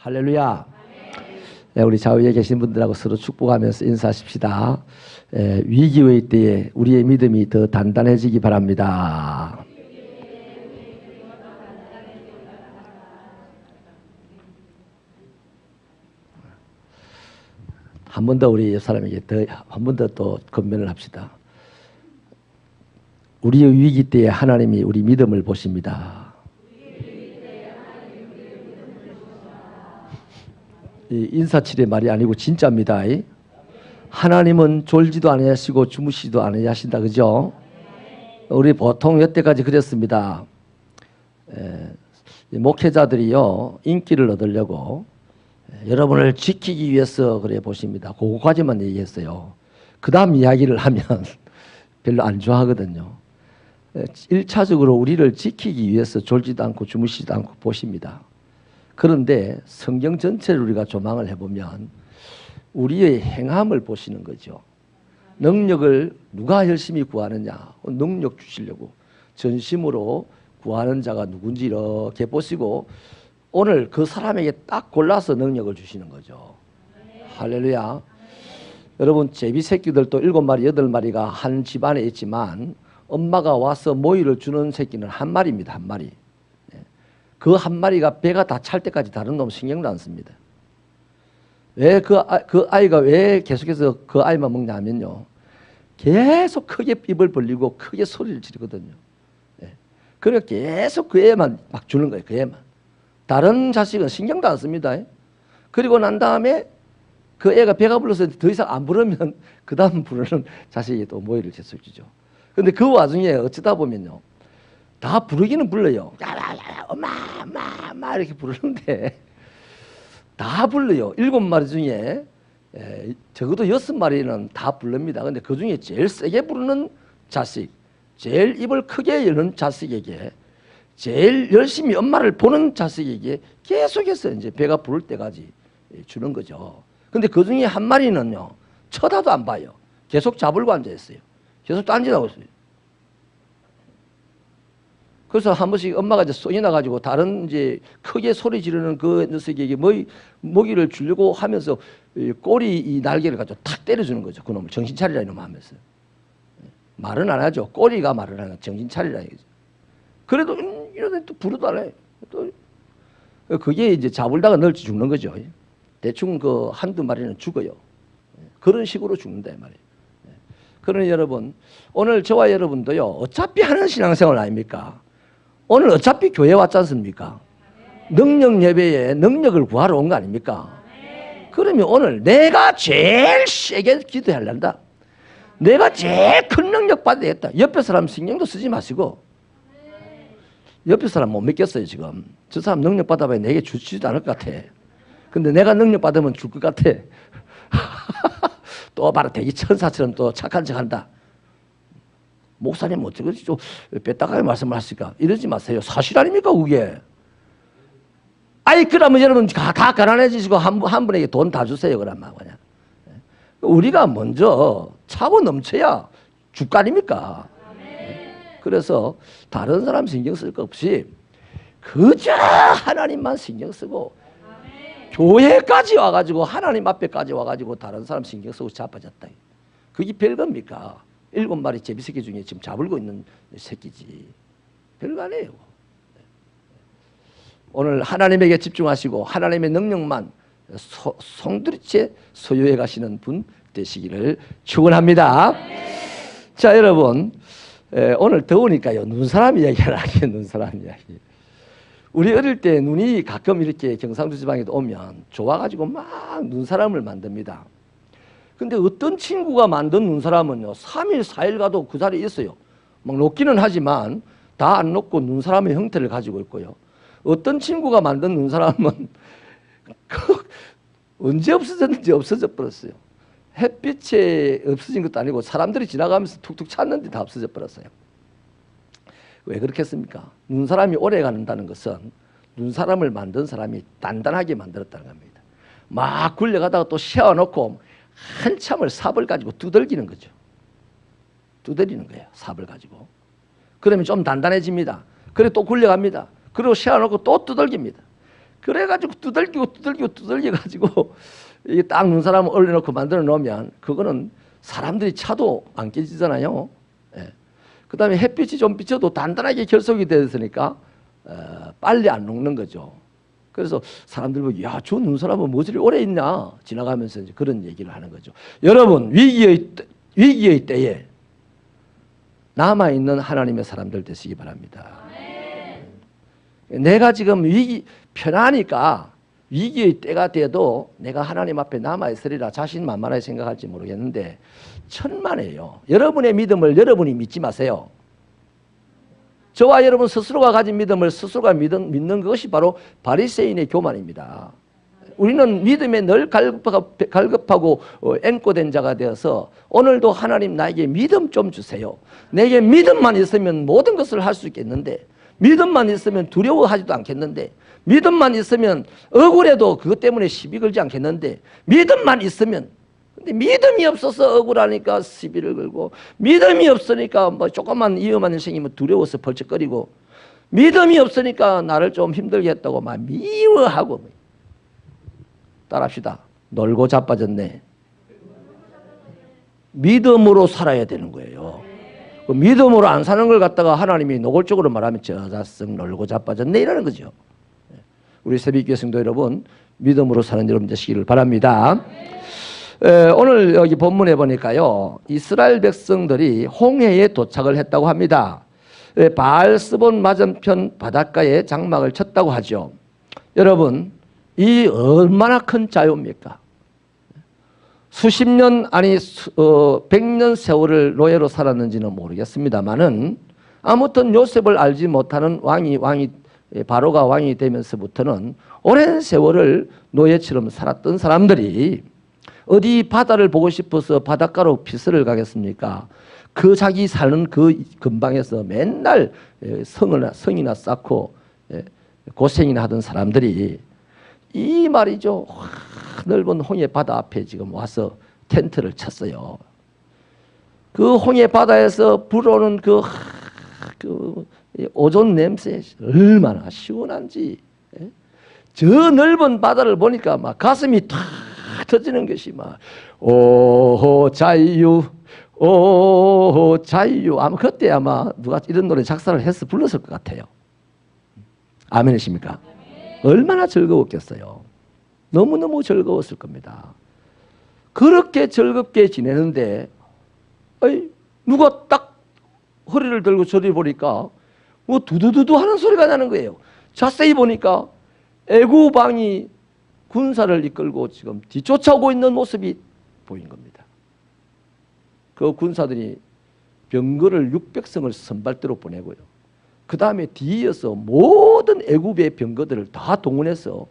할렐루야. 네, 우리 좌우에 계신 분들하고 서로 축복하면서 인사하십시다. 위기의 때에 우리의 믿음이 더 단단해지기 바랍니다. 한 번 더 우리 옆 사람에게 한 번 더 또 건면을 합시다. 우리의 위기 때에 하나님이 우리 믿음을 보십니다. 이 인사치레 말이 아니고 진짜입니다. 하나님은 졸지도 아니하시고 주무시지도 아니하신다. 그죠? 우리 보통 여태까지 그랬습니다. 목회자들이요 인기를 얻으려고 여러분을 지키기 위해서 그래 보십니다. 그거까지만 얘기했어요. 그 다음 이야기를 하면 별로 안 좋아하거든요. 1차적으로 우리를 지키기 위해서 졸지도 않고 주무시지도 않고 보십니다. 그런데 성경 전체를 우리가 조망을 해보면 우리의 행함을 보시는 거죠. 능력을 누가 열심히 구하느냐, 능력 주시려고 전심으로 구하는 자가 누군지 이렇게 보시고 오늘 그 사람에게 딱 골라서 능력을 주시는 거죠. 할렐루야. 여러분 제비 새끼들도 7마리 8마리가 한 집안에 있지만 엄마가 와서 모이를 주는 새끼는 한 마리입니다. 한 마리. 그 한 마리가 배가 다 찰 때까지 다른 놈 신경도 안 씁니다. 왜 그 아이가 왜 계속해서 그 아이만 먹냐 하면요. 계속 크게 입을 벌리고 크게 소리를 지르거든요. 그래서 계속 그 애만 막 주는 거예요. 그 애만. 다른 자식은 신경도 안 씁니다. 그리고 난 다음에 그 애가 배가 불러서 더 이상 안 부르면 그 다음 부르는 자식이 또 모이를 계속 주죠. 근데 그 와중에 어쩌다 보면요. 다 부르기는 불러요. 야야야 엄마 엄마 이렇게 부르는데 다 불러요. 7마리 중에 적어도 6마리는 다 부릅니다. 근데 그 중에 제일 세게 부르는 자식, 제일 입을 크게 여는 자식에게, 제일 열심히 엄마를 보는 자식에게 계속해서 이제 배가 부를 때까지 주는 거죠. 근데 그 중에 한 마리는요 쳐다도 안 봐요. 계속 잡으려고 앉아 있어요. 계속 딴짓하고 있어요. 그래서 한 번씩 엄마가 이제 쏘이 나가지고 다른 이제 크게 소리 지르는 그 녀석에게 먹이를 주려고 하면서 꼬리 이 날개를 가지고 탁 때려주는 거죠. 그놈을 정신 차리라 이놈 하면서. 말은 안 하죠. 꼬리가 말을 하는 정신 차리라 이거죠. 그래도 이러다 또 부르도 안 해. 또 그게 이제 잡을다가 널찍 죽는 거죠. 대충 그 한두 마리는 죽어요. 그런 식으로 죽는다 이 말이에요. 그러니 여러분 오늘 저와 여러분도요 어차피 하는 신앙생활 아닙니까? 오늘 어차피 교회 왔지 않습니까? 능력 예배에 능력을 구하러 온 거 아닙니까? 그러면 오늘 내가 제일 세게 기도하려다. 내가 제일 큰 능력 받아야겠다. 옆에 사람 신경도 쓰지 마시고. 옆에 사람 못 믿겠어요 지금. 저 사람 능력 받아봐야 내게 주지도 않을 것 같아. 근데 내가 능력 받으면 줄 것 같아. 또 바로 대기 천사처럼 또 착한 척한다. 목사님 어쩌겠지 좀 뺐다가 말씀을 하실까? 이러지 마세요. 사실 아닙니까 그게? 아이 그러면 여러분 다 가난해지시고 한 분에게 돈 다 주세요 그러면 그냥. 우리가 먼저 차고 넘쳐야 주가 아닙니까? 그래서 다른 사람 신경 쓸 거 없이 그저 하나님만 신경 쓰고 교회까지 와가지고 하나님 앞에까지 와가지고 다른 사람 신경 쓰고 자빠졌다. 그게 별겁니까? 7마리 제비새끼 중에 지금 잡을고 있는 새끼지. 별거 아니에요. 오늘 하나님에게 집중하시고 하나님의 능력만 송두리째 소유해 가시는 분 되시기를 축원합니다. 자 여러분 오늘 더우니까요 눈사람 이야기 하나 할게요. 눈사람 이야기. 우리 어릴 때 눈이 가끔 이렇게 경상도 지방에도 오면 좋아가지고 막 눈사람을 만듭니다. 근데 어떤 친구가 만든 눈사람은요 3일 4일 가도 그 자리에 있어요. 막 녹기는 하지만 다 안 녹고 눈사람의 형태를 가지고 있고요. 어떤 친구가 만든 눈사람은 언제 없어졌는지 없어져 버렸어요. 햇빛에 없어진 것도 아니고 사람들이 지나가면서 툭툭 찼는데 다 없어져 버렸어요. 왜 그렇겠습니까? 눈사람이 오래 간다는 것은 눈사람을 만든 사람이 단단하게 만들었다는 겁니다. 막 굴려가다가 또 세워놓고 한참을 삽을 가지고 두들기는 거죠. 두드리는 거예요. 삽을 가지고. 그러면 좀 단단해집니다. 그리고 또 굴려갑니다. 그리고 세워놓고 또 두들깁니다. 그래가지고 두들겨가지고 이게 딱 눈사람 올려놓고 만들어 놓으면 그거는 사람들이 차도 안 깨지잖아요. 예. 그 다음에 햇빛이 좀 비쳐도 단단하게 결속이 되었으니까 빨리 안 녹는 거죠. 그래서 사람들 보기, 야, 저 눈사람은 뭐 저리 오래 있냐, 지나가면서 이제 그런 얘기를 하는 거죠. 여러분, 위기의 때에 남아있는 하나님의 사람들 되시기 바랍니다. 내가 지금 편하니까 위기의 때가 돼도 내가 하나님 앞에 남아있으리라 자신만만하게 생각할지 모르겠는데 천만에요. 여러분의 믿음을 여러분이 믿지 마세요. 저와 여러분 스스로가 가진 믿음을 스스로가 믿는 것이 바로 바리새인의 교만입니다. 우리는 믿음에 늘 갈급하고 앵꼬된 자가 되어서 오늘도 하나님 나에게 믿음 좀 주세요. 내게 믿음만 있으면 모든 것을 할 수 있겠는데, 믿음만 있으면 두려워하지도 않겠는데, 믿음만 있으면 억울해도 그것 때문에 시비 걸지 않겠는데, 믿음만 있으면, 근데 믿음이 없어서 억울하니까 시비를 걸고, 믿음이 없으니까 뭐 조금만 위험한 일생이면 두려워서 벌쩍거리고, 믿음이 없으니까 나를 좀 힘들게 했다고 막 미워하고. 따라합시다. 놀고 자빠졌네. 믿음으로 살아야 되는 거예요. 그 믿음으로 안 사는 걸 갖다가 하나님이 노골적으로 말하면 저 자식 놀고 자빠졌네 이라는 거죠. 우리 새벽교회 성도 여러분, 믿음으로 사는 여러분 되시기를 바랍니다. 오늘 여기 본문에 보니까요, 이스라엘 백성들이 홍해에 도착을 했다고 합니다. 바알스본 맞은편 바닷가에 장막을 쳤다고 하죠. 여러분, 이 얼마나 큰 자유입니까? 수십 년 아니 100년 세월을 노예로 살았는지는 모르겠습니다만은 아무튼 요셉을 알지 못하는 바로가 왕이 되면서부터는 오랜 세월을 노예처럼 살았던 사람들이 어디 바다를 보고 싶어서 바닷가로 피서를 가겠습니까? 그 자기 사는 그 근방에서 맨날 성이나 쌓고 고생이나 하던 사람들이 이 말이죠, 넓은 홍해 바다 앞에 지금 와서 텐트를 쳤어요. 그 홍해 바다에서 불어오는 그 오존 냄새 얼마나 시원한지, 저 넓은 바다를 보니까 막 가슴이 탁 터지는 것이 막 오 자유 오 자유. 아마 그때 누가 이런 노래 작사를 해서 불렀을 것 같아요. 아멘이십니까? 얼마나 즐거웠겠어요. 너무너무 즐거웠을 겁니다. 그렇게 즐겁게 지내는데 누가 딱 허리를 들고 저리 보니까 뭐 두두두두 하는 소리가 나는 거예요. 자세히 보니까 애굽 왕이 군사를 이끌고 지금 뒤쫓아오고 있는 모습이 보인 겁니다. 그 군사들이 병거를 600성을 선발대로 보내고요. 그 다음에 뒤이어서 모든 애굽의 병거들을 다 동원해서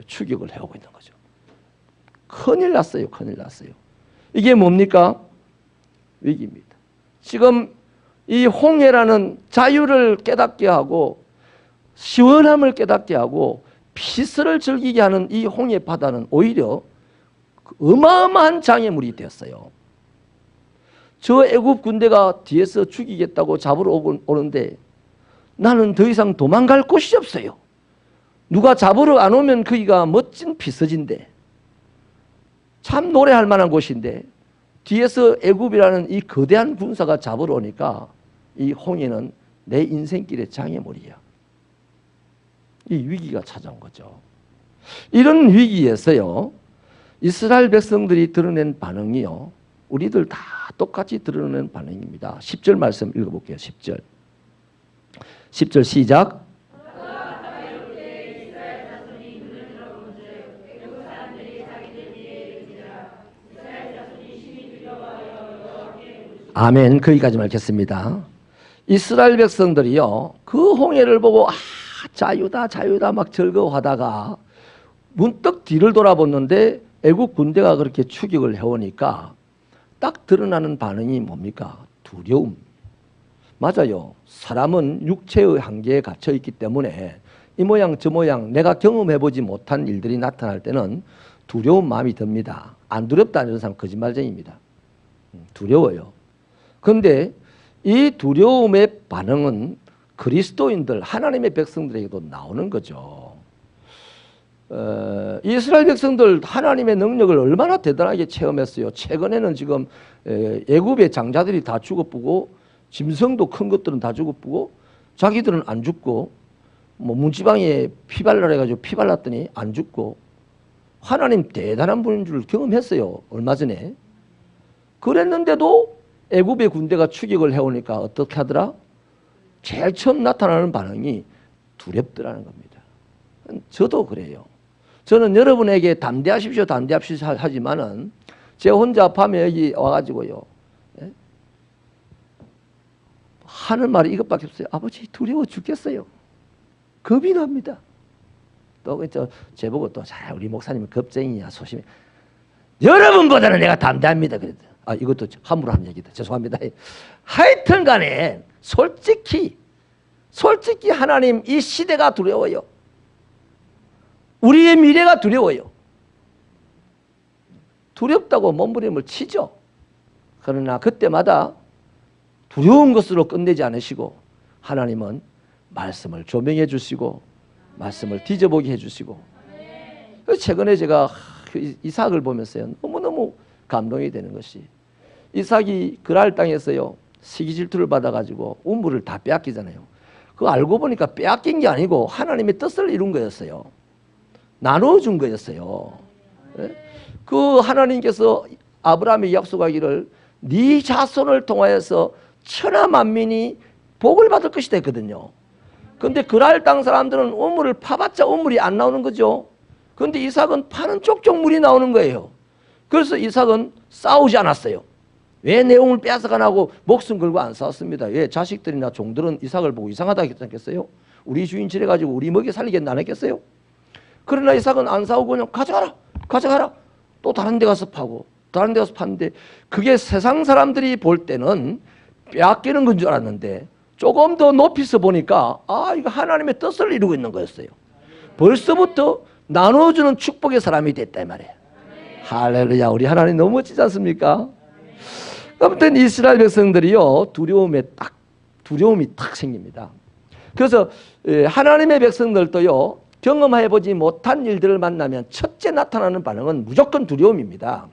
추격을 해오고 있는 거죠. 큰일 났어요. 큰일 났어요. 이게 뭡니까? 위기입니다. 지금 이 홍해라는 자유를 깨닫게 하고 시원함을 깨닫게 하고 피서를 즐기게 하는 이 홍해 바다는 오히려 어마어마한 장애물이 되었어요. 저 애굽 군대가 뒤에서 죽이겠다고 잡으러 오는데 나는 더 이상 도망갈 곳이 없어요. 누가 잡으러 안 오면 거기가 멋진 피서지인데 참 노래할 만한 곳인데 뒤에서 애굽이라는 이 거대한 군사가 잡으러 오니까 이 홍해는 내 인생길의 장애물이야. 이 위기가 찾아온 거죠. 이런 위기에서요, 이스라엘 백성들이 드러낸 반응이요, 우리들 다 똑같이 드러낸 반응입니다. 10절 말씀 읽어볼게요. 10절. 10절 시작. 아멘. 거기까지 읽겠습니다. 이스라엘 백성들이요, 그 홍해를 보고 자유다 자유다 막 즐거워하다가 문득 뒤를 돌아봤는데 애국 군대가 그렇게 추격을 해오니까 딱 드러나는 반응이 뭡니까? 두려움. 맞아요. 사람은 육체의 한계에 갇혀 있기 때문에 이 모양 저 모양 내가 경험해보지 못한 일들이 나타날 때는 두려운 마음이 듭니다. 안 두렵다 이런 사람 거짓말쟁이입니다. 두려워요. 그런데 이 두려움의 반응은 그리스도인들, 하나님의 백성들에게도 나오는 거죠. 이스라엘 백성들 하나님의 능력을 얼마나 대단하게 체험했어요. 최근에는 지금 애굽의 장자들이 다 죽어쁘고 짐승도 큰 것들은 다 죽어쁘고 자기들은 안 죽고 뭐 문지방에 피 발라라 해가지고 피 발랐더니 안 죽고 하나님 대단한 분인 줄 경험했어요. 얼마 전에. 그랬는데도 애굽의 군대가 추격을 해오니까 어떻게 하더라? 제일 처음 나타나는 반응이 두렵더라는 겁니다. 저도 그래요. 저는 여러분에게 담대하십시오, 담대하십시오 하지만은 제 혼자 밤에 여기 와가지고요. 예? 하는 말이 이것밖에 없어요. 아버지 두려워 죽겠어요. 겁이 납니다. 또 제보고 또 자, 우리 목사님은 겁쟁이야 소심해. 여러분보다는 내가 담대합니다. 그랬더. 아 이것도 함부로 한 얘기다. 죄송합니다. 하여튼간에 솔직히 하나님 이 시대가 두려워요. 우리의 미래가 두려워요. 두렵다고 몸부림을 치죠. 그러나 그때마다 두려운 것으로 끝내지 않으시고 하나님은 말씀을 조명해 주시고 말씀을 뒤져보게 해주시고 최근에 제가 이삭을 보면서요 너무너무 감동이 되는 것이 이삭이 그랄 땅에서요 시기 질투를 받아가지고 우물을 다 빼앗기잖아요. 그거 알고 보니까 빼앗긴 게 아니고 하나님의 뜻을 이룬 거였어요. 나눠준 거였어요. 그 하나님께서 아브라함에게 약속하기를 네 자손을 통하여서 천하 만민이 복을 받을 것이다 했거든요. 근데 그랄 땅 사람들은 우물을 파봤자 우물이 안 나오는 거죠. 근데 이삭은 파는 쪽쪽 물이 나오는 거예요. 그래서 이삭은 싸우지 않았어요. 왜 내용을 뺏어가나고 목숨 걸고 안 싸웠습니다. 왜 자식들이나 종들은 이삭을 보고 이상하다 했겠어요? 우리 주인 지내가지고 우리 먹여 살리겠나 안 했겠어요? 그러나 이삭은 안 싸우고 그냥 가져가라. 또 다른 데 가서 파고 다른 데 가서 팠는데 그게 세상 사람들이 볼 때는 빼앗기는 건 줄 알았는데 조금 더 높이서 보니까 아 이거 하나님의 뜻을 이루고 있는 거였어요. 벌써부터 나눠주는 축복의 사람이 됐다 이 말이에요. 할렐루야. 우리 하나님 너무 멋지지 않습니까? 아무튼 이스라엘 백성들이요 두려움이 딱 생깁니다. 그래서 하나님의 백성들도요 경험해보지 못한 일들을 만나면 첫째 나타나는 반응은 무조건 두려움입니다.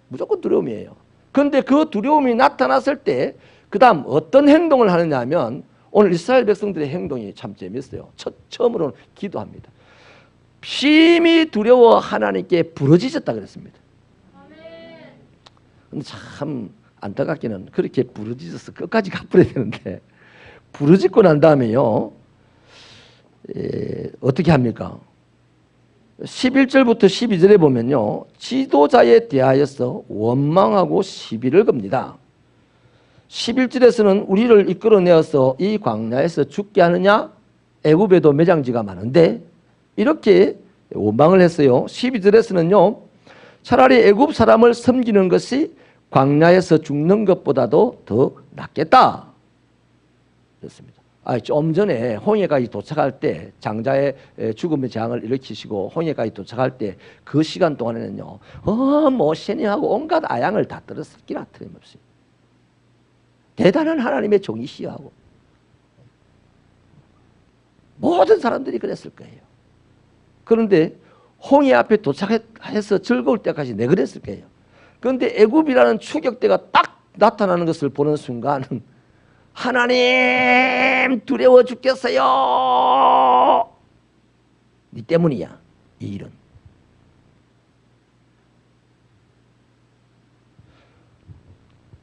무조건 두려움이에요. 그런데 그 두려움이 나타났을 때 그 다음 어떤 행동을 하느냐 하면 오늘 이스라엘 백성들의 행동이 참 재밌어요. 처음으로는 기도합니다. 심히 두려워 하나님께 부르짖었다 그랬습니다. 근데 참 안타깝게는 그렇게 부르짖어서 끝까지 갚아야 되는데 부르짖고 난 다음에요 어떻게 합니까? 11절부터 12절에 보면요 지도자에 대하여서 원망하고 시비를 겁니다. 11절에서는 우리를 이끌어내어서 이 광야에서 죽게 하느냐? 애굽에도 매장지가 많은데 이렇게 원망을 했어요. 12절에서는요 차라리 애굽 사람을 섬기는 것이 광야에서 죽는 것보다도 더 낫겠다 그렇습니다. 좀 전에 홍해까지 도착할 때 장자의 죽음의 재앙을 일으키시고 홍해까지 도착할 때 그 시간 동안에는요 모세님하고 온갖 아양을 다 떨었기라 틀림없이 대단한 하나님의 종이시여 하고 모든 사람들이 그랬을 거예요. 그런데 홍해 앞에 도착해서 즐거울 때까지 내 그랬을 거예요. 그런데 애굽이라는 추격대가 딱 나타나는 것을 보는 순간 하나님 두려워 죽겠어요. 네 때문이야 이 일은.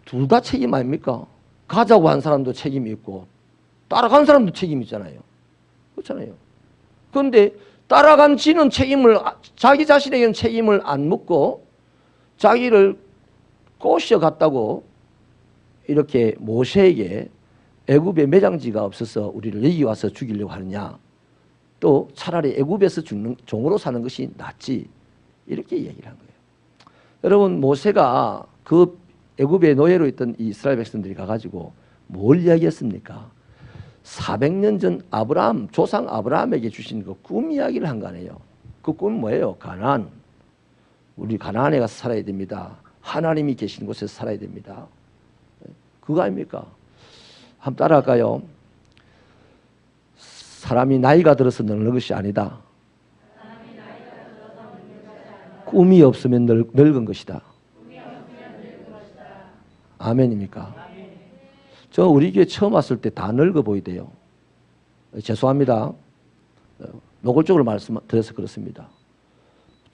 둘 다 책임 아닙니까? 가자고 한 사람도 책임이 있고 따라간 사람도 책임이 있잖아요. 그렇잖아요. 그런데 따라간 지는 자기 자신에게는 책임을 안 묻고 자기를 꼬셔갔다고 이렇게 모세에게 애굽에 매장지가 없어서 우리를 여기 와서 죽이려고 하느냐, 또 차라리 애굽에서 죽는 종으로 사는 것이 낫지, 이렇게 얘기를 한 거예요. 여러분, 모세가 그 애굽의 노예로 있던 이 이스라엘 백성들이 가가지고 뭘 이야기했습니까? 400년 전 아브라함, 조상 아브라함에게 주신 그 꿈 이야기를 한 거 아니에요. 그 꿈은 뭐예요? 가나안. 우리 가나안에 가서 살아야 됩니다. 하나님이 계신 곳에서 살아야 됩니다. 그거 아닙니까? 한번 따라할까요? 사람이 나이가 들어서 늙는 것이 아니다. 꿈이 없으면 늙은 것이다. 아멘입니까? 저 우리 교회 처음 왔을 때 다 늙어 보이대요. 죄송합니다. 노골적으로 말씀드려서 그렇습니다.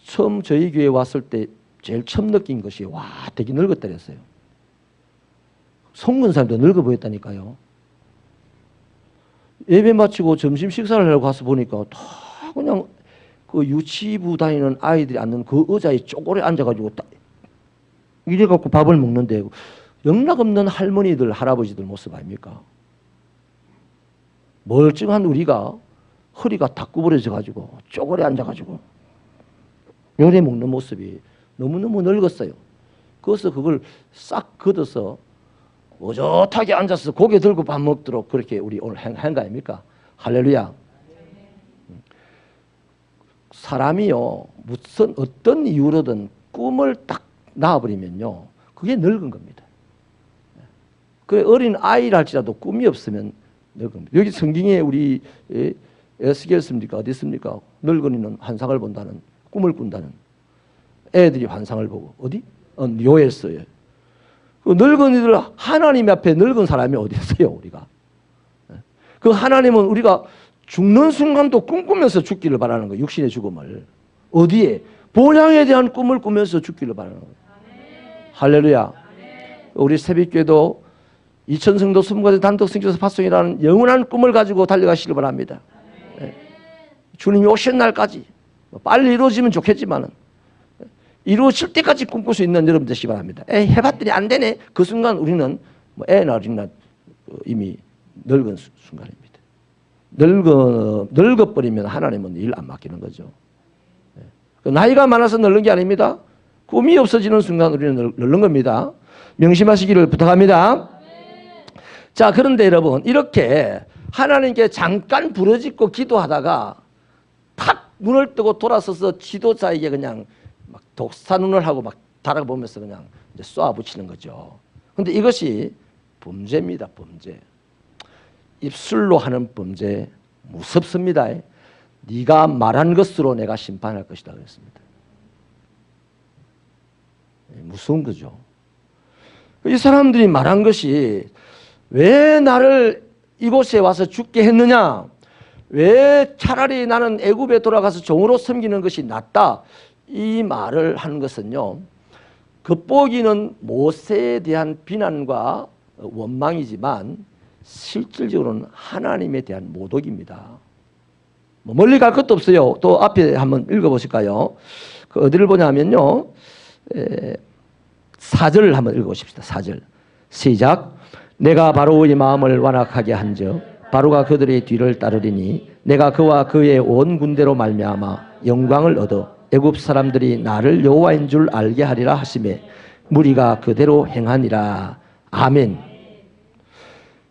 처음 저희 교회 왔을 때 제일 처음 느낀 것이 와 되게 늙었다 그랬어요. 송근 사람도 늙어 보였다니까요. 예배 마치고 점심 식사를 하려고 가서 보니까 다 그냥 그 유치부 다니는 아이들이 앉는 그 의자에 쪼그려 앉아가지고 딱 이래갖고 밥을 먹는데 영락 없는 할머니들 할아버지들 모습 아닙니까? 멀쩡한 우리가 허리가 다 구부러져 가지고 쪼그려 앉아 가지고 요리 먹는 모습이 너무너무 늙었어요. 그래서 그걸 싹 걷어서 오젓하게 앉아서 고개 들고 밥 먹도록 그렇게 우리 오늘 한 거 아닙니까? 할렐루야. 사람이요 무슨 어떤 이유로든 꿈을 딱 낳아버리면요 그게 늙은 겁니다. 그 어린 아이랄지라도 꿈이 없으면 늙은 겁니다. 여기 성경에 우리 에스겔 씁니까? 어디 있습니까? 늙은이는 환상을 본다는, 꿈을 꾼다는. 애들이 환상을 보고 어디? 요엘서에. 그 늙은이들 하나님 앞에 늙은 사람이 어디 있어요 우리가? 그 하나님은 우리가 죽는 순간도 꿈꾸면서 죽기를 바라는 거예요. 육신의 죽음을. 어디에? 본향에 대한 꿈을 꾸면서 죽기를 바라는 거예요. 할렐루야. 우리 새벽교회도 2000성도 20가지 단독 성교사 파송이라는 영원한 꿈을 가지고 달려가시길 바랍니다. 주님이 오시는 날까지 빨리 이루어지면 좋겠지만은 이루어질 때까지 꿈꿀 수 있는 여러분 되시기 바랍니다. 해봤더니 안 되네. 그 순간 우리는 뭐 애나 어린나 이미 늙은 순간입니다. 늙어버리면 하나님은 일 안 맡기는 거죠. 나이가 많아서 늙는 게 아닙니다. 꿈이 없어지는 순간 우리는 늙는 겁니다. 명심하시기를 부탁합니다. 자, 그런데 여러분 이렇게 하나님께 잠깐 부르짖고 기도하다가 탁 눈을 뜨고 돌아서서 지도자에게 그냥 막 독사눈을 하고 막 달아보면서 그냥 이제 쏘아붙이는 거죠. 그런데 이것이 범죄입니다. 범죄. 입술로 하는 범죄 무섭습니다. 네가 말한 것으로 내가 심판할 것이다 그랬습니다. 무서운 거죠. 이 사람들이 말한 것이 왜 나를 이곳에 와서 죽게 했느냐? 왜 차라리 나는 애굽에 돌아가서 종으로 섬기는 것이 낫다? 이 말을 한 것은요. 겉보기는 모세에 대한 비난과 원망이지만 실질적으로는 하나님에 대한 모독입니다. 멀리 갈 것도 없어요. 또 앞에 한번 읽어보실까요? 그 어디를 보냐면요. 4절 한번 읽어보십시다. 4절 시작. 내가 바로의 마음을 완악하게 한즉 바로가 그들의 뒤를 따르리니 내가 그와 그의 온 군대로 말미암아 영광을 얻어 애굽 사람들이 나를 여호와인 줄 알게 하리라 하시매 무리가 그대로 행하니라. 아멘.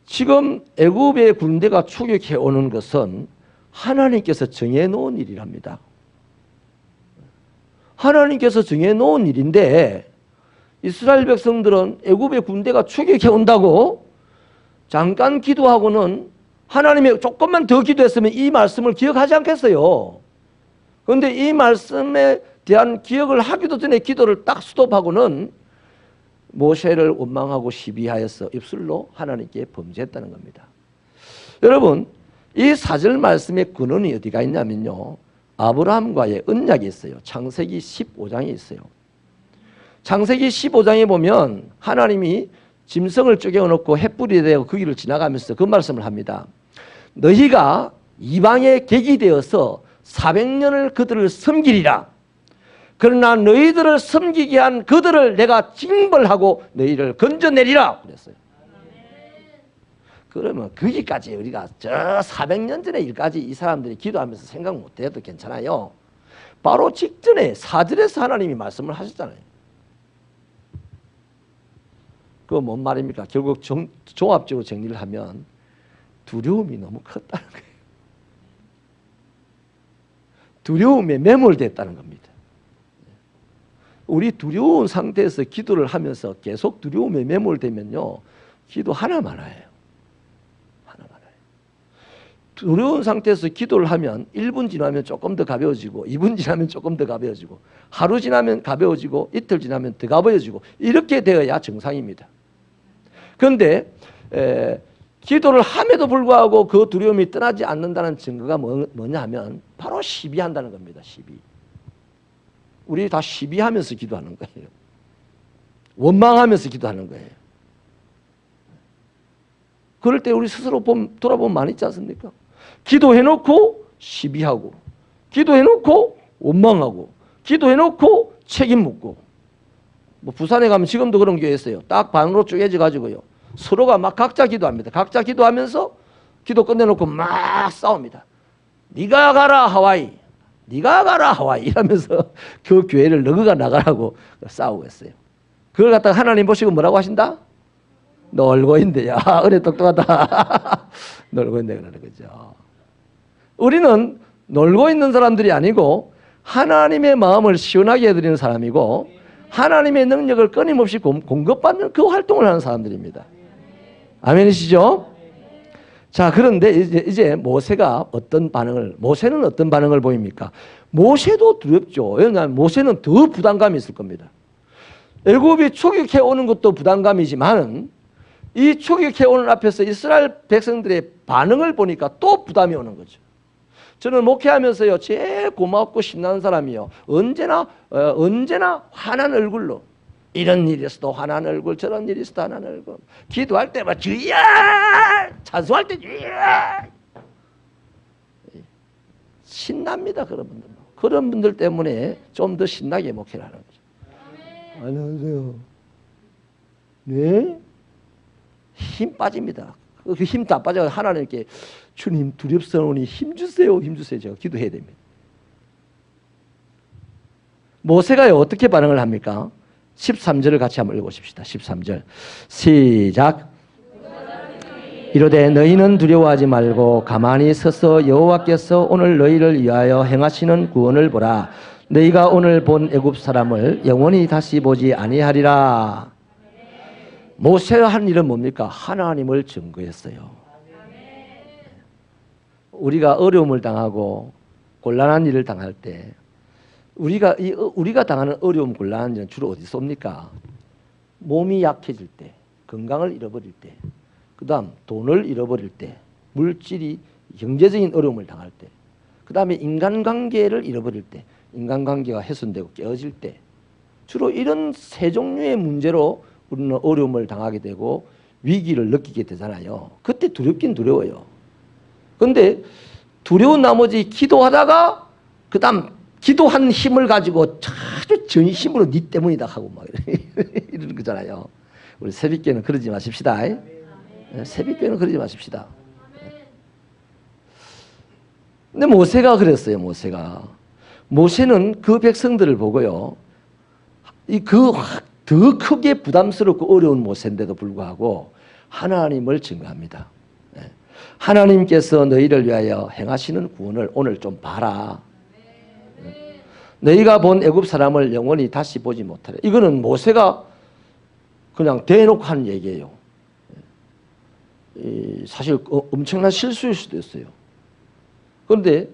지금 애굽의 군대가 추격해 오는 것은 하나님께서 정해놓은 일이랍니다. 하나님께서 정해놓은 일인데 이스라엘 백성들은 애굽의 군대가 추격해 온다고 잠깐 기도하고는 하나님의 조금만 더 기도했으면 이 말씀을 기억하지 않겠어요. 그런데 이 말씀에 대한 기억을 하기도 전에 기도를 딱 스톱하고는 모세를 원망하고 시비하여서 입술로 하나님께 범죄했다는 겁니다. 여러분 이 4절 말씀의 근원이 어디가 있냐면요. 아브라함과의 언약이 있어요. 창세기 15장에 있어요. 창세기 15장에 보면 하나님이 짐승을 쪼개어놓고 횃불이 되어 그 길을 지나가면서 그 말씀을 합니다. 너희가 이방의 객이 되어서 400년을 그들을 섬기리라. 그러나 너희들을 섬기게 한 그들을 내가 징벌하고 너희를 건져내리라 그랬어요. 그러면 거기까지 우리가 저 400년 전의 일까지 이 사람들이 기도하면서 생각 못해도 괜찮아요. 바로 직전에 4절에서 하나님이 말씀을 하셨잖아요. 그거 뭔 말입니까? 결국 종합적으로 정리를 하면 두려움이 너무 컸다는 거예요. 두려움에 매몰됐다는 겁니다. 우리 두려운 상태에서 기도를 하면서 계속 두려움에 매몰되면요. 기도 하나만 해요. 하나만 해요. 두려운 상태에서 기도를 하면 1분 지나면 조금 더 가벼워지고 2분 지나면 조금 더 가벼워지고 하루 지나면 가벼워지고 이틀 지나면 더 가벼워지고 이렇게 되어야 정상입니다. 그런데 기도를 함에도 불구하고 그 두려움이 떠나지 않는다는 증거가 뭐냐 하면 바로 시비한다는 겁니다. 시비. 우리 다 시비하면서 기도하는 거예요. 원망하면서 기도하는 거예요. 그럴 때 우리 스스로 돌아보면 많이 있지 않습니까? 기도해놓고 시비하고, 기도해놓고 원망하고, 기도해놓고 책임 묻고. 뭐 부산에 가면 지금도 그런 교회 있어요. 딱 반으로 쪼개져 가지고요. 서로가 막 각자 기도합니다. 각자 기도하면서 기도 끝내놓고 막 싸웁니다. 네가 가라 하와이, 네가 가라 하와이 이러면서 그 교회를 너가 나가라고 싸우고 있어요. 그걸 갖다가 하나님 보시고 뭐라고 하신다? 놀고 있는데, 야, 은혜 똑똑하다. 놀고 있네, 그러는 거죠. 우리는 놀고 있는 사람들이 아니고 하나님의 마음을 시원하게 해드리는 사람이고 하나님의 능력을 끊임없이 공급받는 그 활동을 하는 사람들입니다. 아멘이시죠? 자, 그런데 이제 모세는 어떤 반응을 보입니까? 모세도 두렵죠. 왜냐하면 모세는 더 부담감이 있을 겁니다. 애굽이 추격해 오는 것도 부담감이지만 이 추격해 오는 앞에서 이스라엘 백성들의 반응을 보니까 또 부담이 오는 거죠. 저는 목회하면서요 제일 고맙고 신나는 사람이요. 언제나 환한 얼굴로 이런 일이 있어도 환한 얼굴, 저런 일이 있어도 환한 얼굴. 기도할 때 막 주야, 찬송할 때 주야. 신납니다, 그런 분들. 그런 분들 때문에 좀 더 신나게 목회를 하는 거죠. 안녕하세요. 네? 힘 빠집니다. 그 힘 다 빠져 하나님께 주님 두렵사오니 힘 주세요, 힘 주세요. 제가 기도해야 됩니다. 모세가 어떻게 반응을 합니까? 13절을 같이 한번 읽어보십시다. 13절 시작. 이르되 너희는 두려워하지 말고 가만히 서서 여호와께서 오늘 너희를 위하여 행하시는 구원을 보라. 너희가 오늘 본 애굽 사람을 영원히 다시 보지 아니하리라. 모세가 한 일은 뭡니까? 하나님을 증거했어요. 우리가 어려움을 당하고 곤란한 일을 당할 때 우리가 당하는 어려움, 곤란한 일은 주로 어디서 옵니까? 몸이 약해질 때, 건강을 잃어버릴 때, 그 다음 돈을 잃어버릴 때, 물질이 경제적인 어려움을 당할 때, 그 다음에 인간관계를 잃어버릴 때, 인간관계가 훼손되고 깨어질 때, 주로 이런 세 종류의 문제로 우리는 어려움을 당하게 되고 위기를 느끼게 되잖아요. 그때 두렵긴 두려워요. 그런데 두려운 나머지 기도하다가 그 다음 기도한 힘을 가지고 아주 전심으로 네 때문이다 하고 막 이러는 거잖아요. 우리 새벽교회는 그러지 마십시다. 새벽교회는 그러지 마십시다. 근데 모세가 그랬어요. 모세는 그 백성들을 보고요. 더 크게 부담스럽고 어려운 모세인데도 불구하고 하나님을 증거합니다. 하나님께서 너희를 위하여 행하시는 구원을 오늘 좀 봐라. 너희가 본 애굽 사람을 영원히 다시 보지 못하라. 이거는 모세가 그냥 대놓고 한 얘기예요. 사실 엄청난 실수일 수도 있어요. 그런데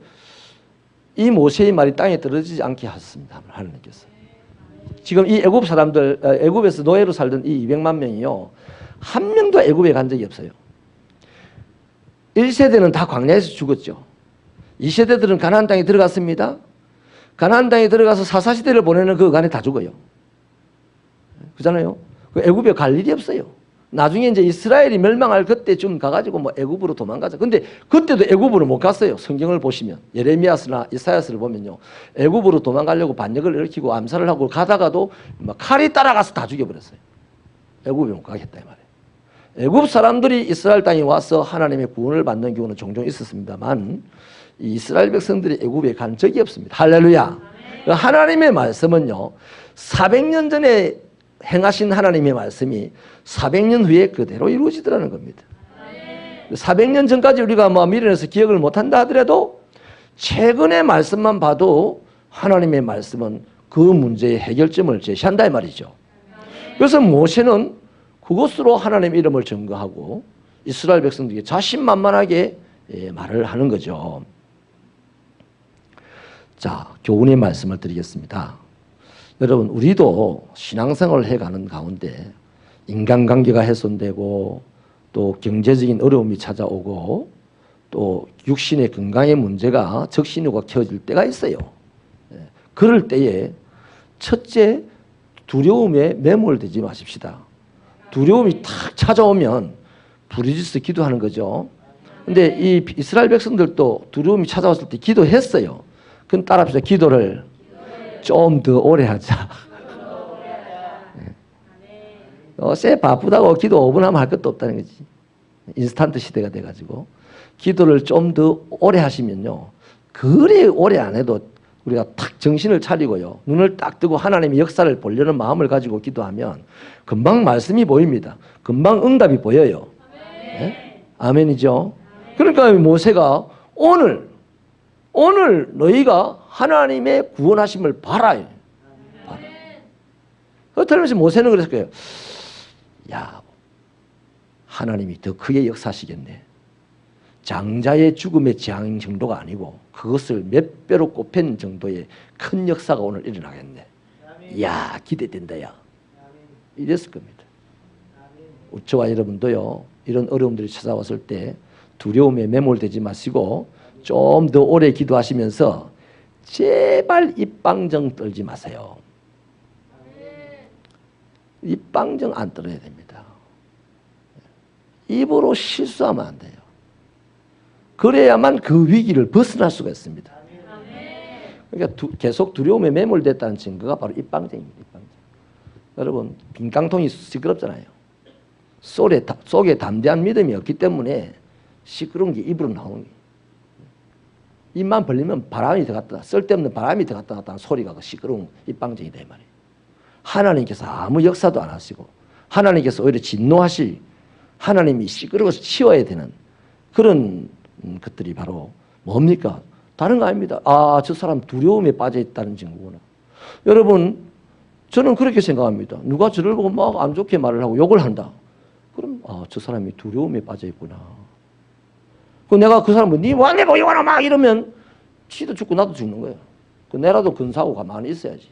이 모세의 말이 땅에 떨어지지 않게 하셨습니다. 하나님께서. 지금 이 애굽 사람들, 애굽에서 노예로 살던 이 200만 명이요. 한 명도 애굽에 간 적이 없어요. 1세대는 다 광야에서 죽었죠. 2세대들은 가나안 땅에 들어갔습니다. 가나안 땅에 들어가서 사사시대를 보내는 그 간에 다 죽어요. 그렇잖아요. 애굽에 갈 일이 없어요. 나중에 이제 이스라엘이 멸망할 그때쯤 가가지고 뭐 애굽으로 도망가자. 근데 그때도 애굽으로 못 갔어요. 성경을 보시면 예레미야스나 이사야스를 보면요, 애굽으로 도망가려고 반역을 일으키고 암살을 하고 가다가도 막 칼이 따라가서 다 죽여버렸어요. 애굽에 못 가겠다 이 말이에요. 애굽 사람들이 이스라엘 땅에 와서 하나님의 구원을 받는 경우는 종종 있었습니다만 이 이스라엘 백성들이 애굽에 간 적이 없습니다. 할렐루야. 하나님의 말씀은요 400년 전에 행하신 하나님의 말씀이 400년 후에 그대로 이루어지더라는 겁니다. 400년 전까지 우리가 뭐 미련해서 기억을 못한다 하더라도 최근의 말씀만 봐도 하나님의 말씀은 그 문제의 해결점을 제시한다 이 말이죠. 그래서 모세는 그것으로 하나님의 이름을 증거하고 이스라엘 백성들에게 자신만만하게 말을 하는 거죠. 자, 교훈의 말씀을 드리겠습니다. 여러분, 우리도 신앙생활을 해가는 가운데 인간관계가 훼손되고 또 경제적인 어려움이 찾아오고 또 육신의 건강의 문제가 적신호가 켜질 때가 있어요. 그럴 때에 첫째, 두려움에 매몰되지 마십시다. 두려움이 탁 찾아오면 부르짖어서 기도하는 거죠. 근데 이 이스라엘 백성들도 두려움이 찾아왔을 때 기도했어요. 그럼 따라합시다. 기도를 좀 더 오래 하자. 쎄 바쁘다고 기도 5분 하면 할 것도 없다는 거지. 인스턴트 시대가 돼가지고 기도를 좀 더 오래 하시면요, 그리 오래 안 해도 우리가 탁 정신을 차리고요, 눈을 딱 뜨고 하나님의 역사를 보려는 마음을 가지고 기도하면 금방 말씀이 보입니다. 금방 응답이 보여요. 네? 아멘이죠. 그러니까 모세가 오늘 너희가 하나님의 구원하심을 봐라. 그렇다면서 모세는 그랬을 거예요. 야, 하나님이 더 크게 역사하시겠네. 장자의 죽음의 재앙 정도가 아니고 그것을 몇 배로 곱한 정도의 큰 역사가 오늘 일어나겠네. 이야, 기대된다 야. 이랬을 겁니다. 저와 여러분도요, 이런 어려움들이 찾아왔을 때 두려움에 매몰되지 마시고 좀 더 오래 기도하시면서 제발 입방정 떨지 마세요. 입방정 안 떨어야 됩니다. 입으로 실수하면 안 돼요. 그래야만 그 위기를 벗어날 수가 있습니다. 그러니까 계속 두려움에 매몰됐다는 증거가 바로 입방정입니다. 입방정. 여러분, 빈깡통이 시끄럽잖아요. 속에 담대한 믿음이 없기 때문에 시끄러운 게 입으로 나오는 게. 입만 벌리면 바람이 들어갔다, 쓸데없는 바람이 들어갔다 나타나는 소리가 그 시끄러운 입방정이다 이 말이에요. 하나님께서 아무 역사도 안 하시고 하나님께서 오히려 진노하실, 하나님이 시끄러워서 치워야 되는 그런 것들이 바로 뭡니까? 다른 거 아닙니다. 아, 저 사람 두려움에 빠져 있다는 증거구나. 여러분, 저는 그렇게 생각합니다. 누가 저를 보고 막 안 좋게 말을 하고 욕을 한다. 그럼 저 사람이 두려움에 빠져 있구나. 그 내가 그 사람을 니 와 내가 욕하나 막 이러면 지도 죽고 나도 죽는 거예요. 그 내라도 근사하고 가만히 있어야지.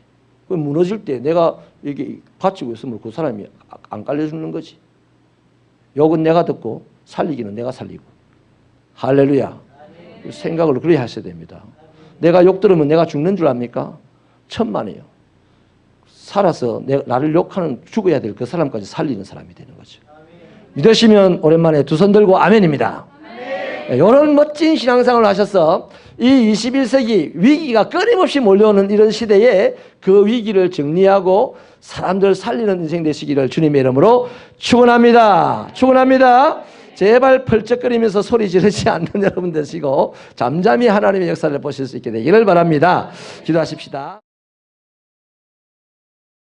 그 무너질 때 내가 이게 받치고 있으면 그 사람이 안 깔려 죽는 거지. 욕은 내가 듣고 살리기는 내가 살리고. 할렐루야. 생각을 그렇게 하셔야 됩니다. 내가 욕 들으면 내가 죽는 줄 압니까? 천만에요. 살아서 나를 욕하는 죽어야 될 그 사람까지 살리는 사람이 되는 거죠. 믿으시면 오랜만에 두 손 들고 아멘입니다. 이런 멋진 신앙생활을 하셔서 이 21세기 위기가 끊임없이 몰려오는 이런 시대에 그 위기를 정리하고 사람들 살리는 인생 되시기를 주님의 이름으로 축원합니다. 축원합니다. 제발 펄쩍거리면서 소리 지르지 않는 여러분 되시고 잠잠히 하나님의 역사를 보실 수 있게 되기를 바랍니다. 기도하십시다.